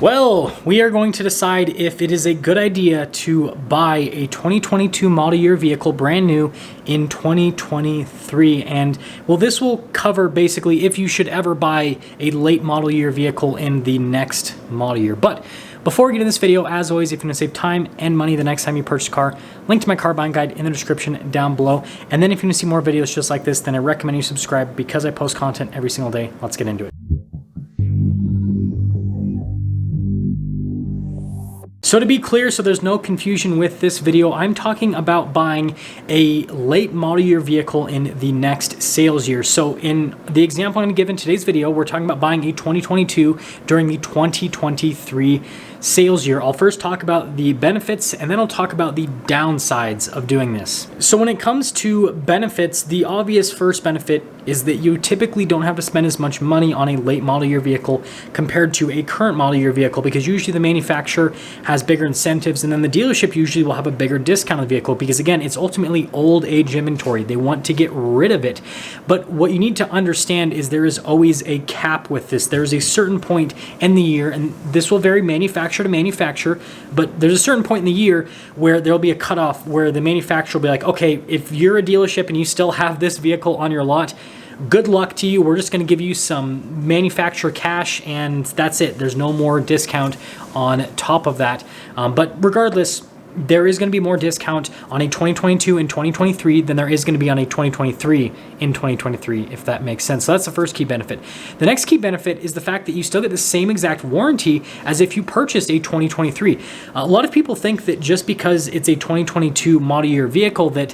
Well, we are going to decide if it is a good idea to buy a 2022 model year vehicle brand new in 2023. And well, this will cover basically if you should ever buy a late model year vehicle in the next model year. But before we get into this video, as always, if you want to save time and money the next time you purchase a car, link to my car buying guide in the description down below. And then if you want to see more videos just like this, then I recommend you subscribe because I post content every single day. Let's get into it. So to be clear, so there's no confusion with this video, I'm talking about buying a late model year vehicle in the next sales year. So in the example I'm going to give in today's video, we're talking about buying a 2022 during the 2023 sales year. I'll first talk about the benefits and then I'll talk about the downsides of doing this. So when it comes to benefits, the obvious first benefit is that you typically don't have to spend as much money on a late model year vehicle compared to a current model year vehicle, because usually the manufacturer has bigger incentives and then the dealership usually will have a bigger discount on the vehicle because, again, it's ultimately old age inventory. They want to get rid of it. But what you need to understand is there is always a cap with this. There's a certain point in the year, and this will vary manufacturer to manufacturer, but there's a certain point in the year where there'll be a cutoff where the manufacturer will be like, okay, if you're a dealership and you still have this vehicle on your lot, good luck to you. We're just going to give you some manufacturer cash and that's it. There's no more discount on top of that. But regardless, there is going to be more discount on a 2022 and 2023 than there is going to be on a 2023 in 2023, if that makes sense. So that's the first key benefit. The next key benefit is the fact that you still get the same exact warranty as if you purchased a 2023. A lot of people think that just because it's a 2022 model year vehicle that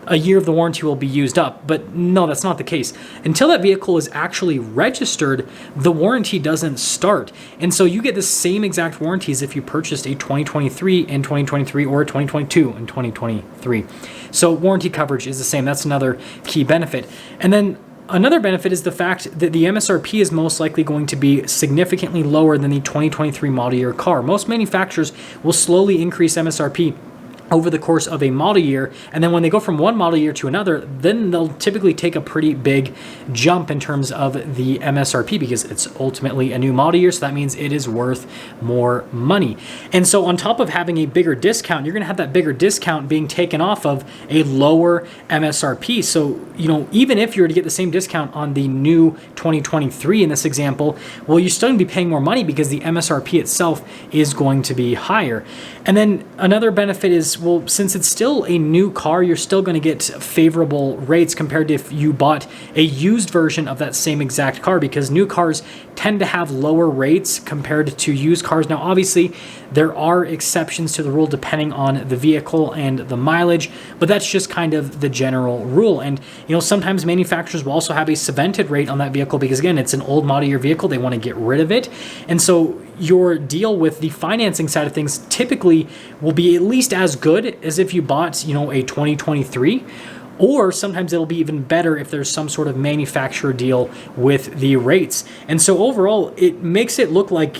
a year of the warranty will be used up, but no, that's not the case. Until that vehicle is actually registered, the warranty doesn't start. And so you get the same exact warranties if you purchased a 2023 in 2023 or a 2022 in 2023. So warranty coverage is the same. That's another key benefit. And then another benefit is the fact that the MSRP is most likely going to be significantly lower than the 2023 model year car. Most manufacturers will slowly increase MSRP over the course of a model year, and then when they go from one model year to another, then they'll typically take a pretty big jump in terms of the MSRP because it's ultimately a new model year, so that means it is worth more money. And so on top of having a bigger discount, you're going to have that bigger discount being taken off of a lower MSRP. So, even if you were to get the same discount on the new 2023 in this example, well, you're still going to be paying more money because the MSRP itself is going to be higher. And then another benefit is, well, since it's still a new car, you're still going to get favorable rates compared to if you bought a used version of that same exact car, because new cars tend to have lower rates compared to used cars. Now, obviously, there are exceptions to the rule depending on the vehicle and the mileage, but that's just kind of the general rule. And, sometimes manufacturers will also have a subvented rate on that vehicle because, again, it's an old model year vehicle. They want to get rid of it. And so your deal with the financing side of things typically will be at least as good as if you bought, a 2023, or sometimes it'll be even better if there's some sort of manufacturer deal with the rates. And so overall, it makes it look like,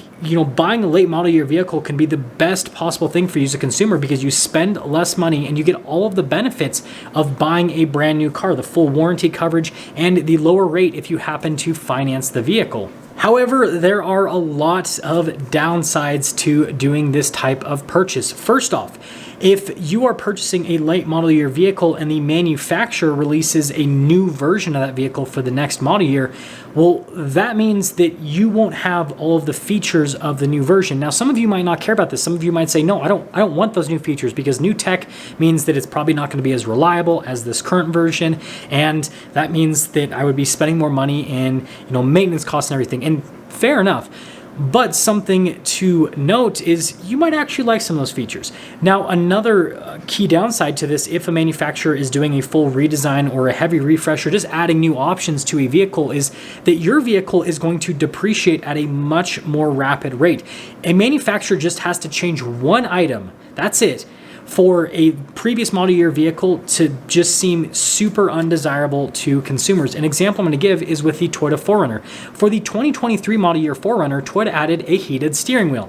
buying a late model year vehicle can be the best possible thing for you as a consumer because you spend less money and you get all of the benefits of buying a brand new car, the full warranty coverage and the lower rate if you happen to finance the vehicle. However, there are a lot of downsides to doing this type of purchase. First off, if you are purchasing a late model year vehicle and the manufacturer releases a new version of that vehicle for the next model year, well, that means that you won't have all of the features of the new version. Now, some of you might not care about this. Some of you might say, no, I don't want those new features because new tech means that it's probably not going to be as reliable as this current version. And that means that I would be spending more money in, maintenance costs and everything. And fair enough. But something to note is you might actually like some of those features. Now, another key downside to this, if a manufacturer is doing a full redesign or a heavy refresh or just adding new options to a vehicle, is that your vehicle is going to depreciate at a much more rapid rate. A manufacturer just has to change one item, that's it, for a previous model year vehicle to just seem super undesirable to consumers. An example I'm going to give is with the Toyota 4Runner. For the 2023 model year 4Runner, Toyota added a heated steering wheel.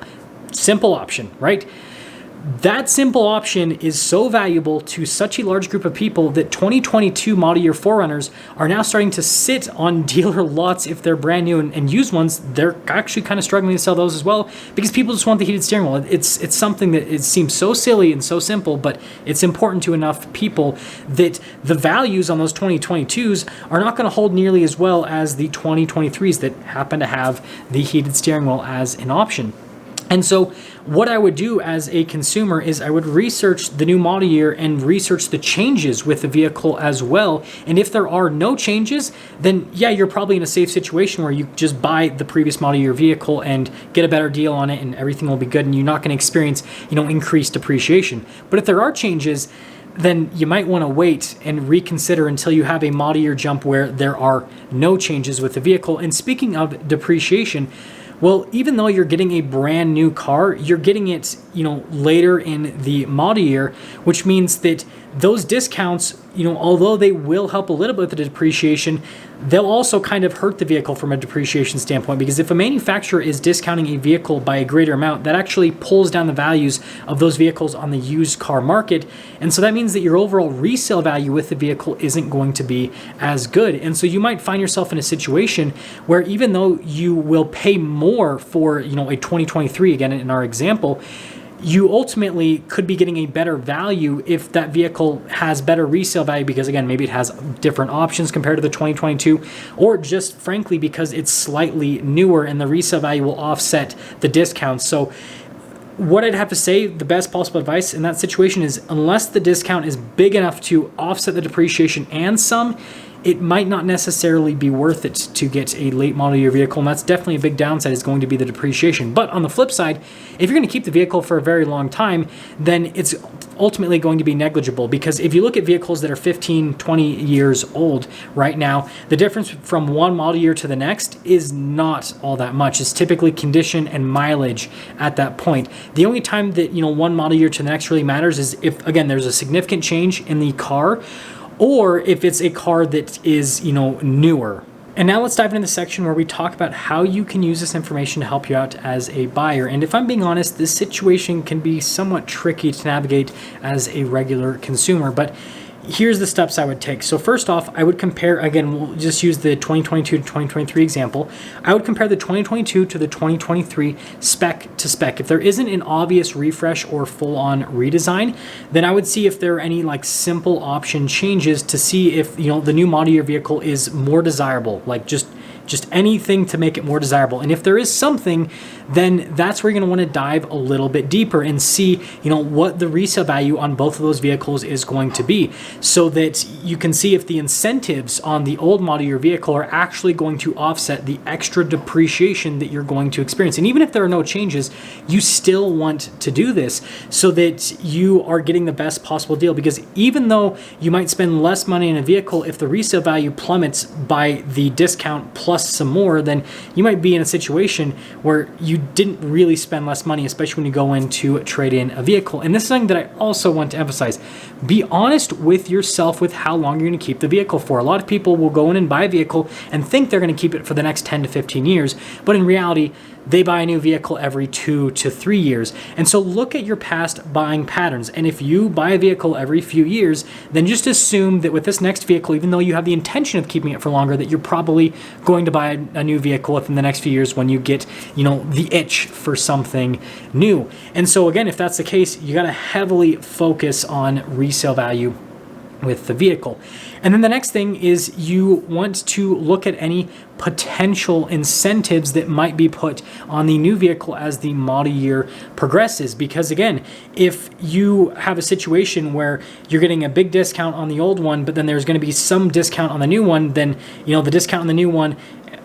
Simple option, right? That simple option is so valuable to such a large group of people that 2022 model year 4Runners are now starting to sit on dealer lots if they're brand new, and used ones, they're actually kind of struggling to sell those as well because people just want the heated steering wheel. It's something that it seems so silly and so simple, but it's important to enough people that the values on those 2022s are not going to hold nearly as well as the 2023s that happen to have the heated steering wheel as an option. And so what I would do as a consumer is I would research the new model year and research the changes with the vehicle as well. And if there are no changes, then yeah, you're probably in a safe situation where you just buy the previous model year vehicle and get a better deal on it and everything will be good and you're not going to experience, increased depreciation. But if there are changes, then you might want to wait and reconsider until you have a model year jump where there are no changes with the vehicle. And speaking of depreciation, well, even though you're getting a brand new car, you're getting it, later in the model year, which means that those discounts, although they will help a little bit with the depreciation, they'll also kind of hurt the vehicle from a depreciation standpoint, because if a manufacturer is discounting a vehicle by a greater amount, that actually pulls down the values of those vehicles on the used car market. And so that means that your overall resale value with the vehicle isn't going to be as good. And so you might find yourself in a situation where even though you will pay more for, a 2023, again, in our example, you ultimately could be getting a better value if that vehicle has better resale value because, again, maybe it has different options compared to the 2022, or just frankly because it's slightly newer and the resale value will offset the discounts. So what I'd have to say, the best possible advice in that situation is, unless the discount is big enough to offset the depreciation and some, it might not necessarily be worth it to get a late model year vehicle, and that's definitely a big downside, is going to be the depreciation. But on the flip side, if you're going to keep the vehicle for a very long time, then it's ultimately going to be negligible, because if you look at vehicles that are 15, 20 years old right now, the difference from one model year to the next is not all that much. It's typically condition and mileage at that point. The only time that, one model year to the next really matters is if, again, there's a significant change in the car, or if it's a car that is, newer. And now let's dive into the section where we talk about how you can use this information to help you out as a buyer. And if I'm being honest, this situation can be somewhat tricky to navigate as a regular consumer, but here's the steps I would take. So first off, I would compare, again, we'll just use the 2022 to 2023 example. I would compare the 2022 to the 2023 spec to spec. If there isn't an obvious refresh or full-on redesign, then I would see if there are any simple option changes to see if, the new model year vehicle is more desirable, just anything to make it more desirable. And if there is something, then that's where you're going to want to dive a little bit deeper and see, what the resale value on both of those vehicles is going to be, so that you can see if the incentives on the old model year vehicle are actually going to offset the extra depreciation that you're going to experience. And even if there are no changes, you still want to do this so that you are getting the best possible deal, because even though you might spend less money in a vehicle, if the resale value plummets by the discount plus some more, then you might be in a situation where you didn't really spend less money, especially when you go in to trade in a vehicle. And this is something that I also want to emphasize. Be honest with yourself with how long you're going to keep the vehicle for. A lot of people will go in and buy a vehicle and think they're going to keep it for the next 10 to 15 years, but in reality, they buy a new vehicle every 2 to 3 years. And so look at your past buying patterns. And if you buy a vehicle every few years, then just assume that with this next vehicle, even though you have the intention of keeping it for longer, that you're probably going to buy a new vehicle within the next few years when you get, the itch for something new. And so again, if that's the case, you got to heavily focus on resale value with the vehicle. And then the next thing is you want to look at any potential incentives that might be put on the new vehicle as the model year progresses. Because again, if you have a situation where you're getting a big discount on the old one, but then there's going to be some discount on the new one, then the discount on the new one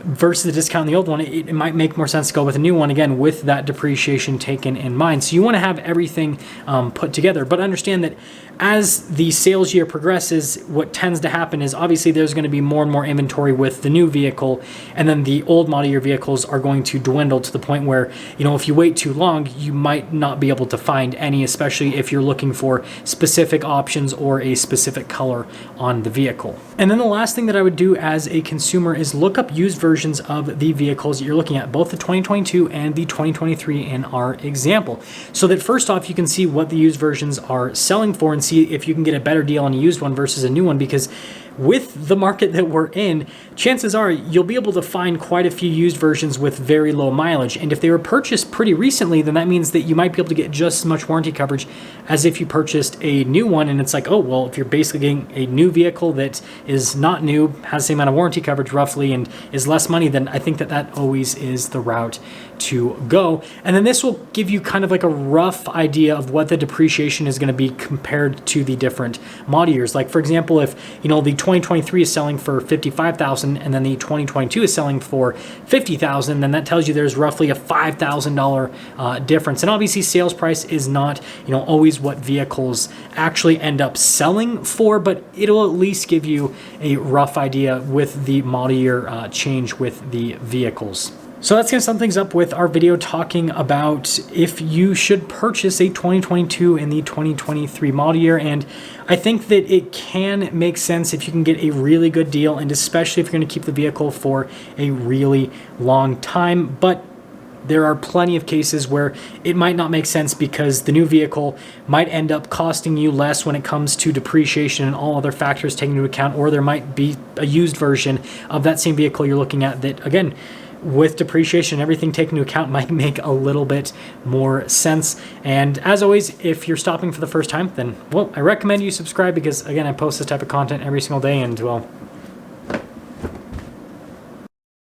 versus the discount on the old one, it might make more sense to go with a new one, again, with that depreciation taken in mind. So you want to have everything put together, but understand that as the sales year progresses, what tends to happen is obviously there's going to be more and more inventory with the new vehicle, and then the old model year vehicles are going to dwindle to the point where, if you wait too long, you might not be able to find any, especially if you're looking for specific options or a specific color on the vehicle. And then the last thing that I would do as a consumer is look up used versions versions of the vehicles that you're looking at, both the 2022 and the 2023 in our example. So that first off, you can see what the used versions are selling for and see if you can get a better deal on a used one versus a new one, because with the market that we're in, chances are you'll be able to find quite a few used versions with very low mileage. And if they were purchased pretty recently, then that means that you might be able to get just as much warranty coverage as if you purchased a new one. And it's like, oh, well, if you're basically getting a new vehicle that is not new, has the same amount of warranty coverage roughly, and is less money, then I think that that always is the route to go. And then this will give you kind of like a rough idea of what the depreciation is going to be compared to the different model years. Like for example, if the 2023 is selling for $55,000 and then the 2022 is selling for $50,000, then that tells you there's roughly a $5,000 difference. And obviously sales price is not always what vehicles actually end up selling for, but it'll at least give you a rough idea with the model year change with the vehicles. So that's going to sum things up with our video talking about if you should purchase a 2022 and the 2023 model year. And I think that it can make sense if you can get a really good deal, and especially if you're going to keep the vehicle for a really long time. But there are plenty of cases where it might not make sense because the new vehicle might end up costing you less when it comes to depreciation and all other factors taken into account, or there might be a used version of that same vehicle you're looking at that, again, with depreciation and everything taken into account, might make a little bit more sense. And as always, if you're stopping for the first time, then, well, I recommend you subscribe because, again, I post this type of content every single day, and, well,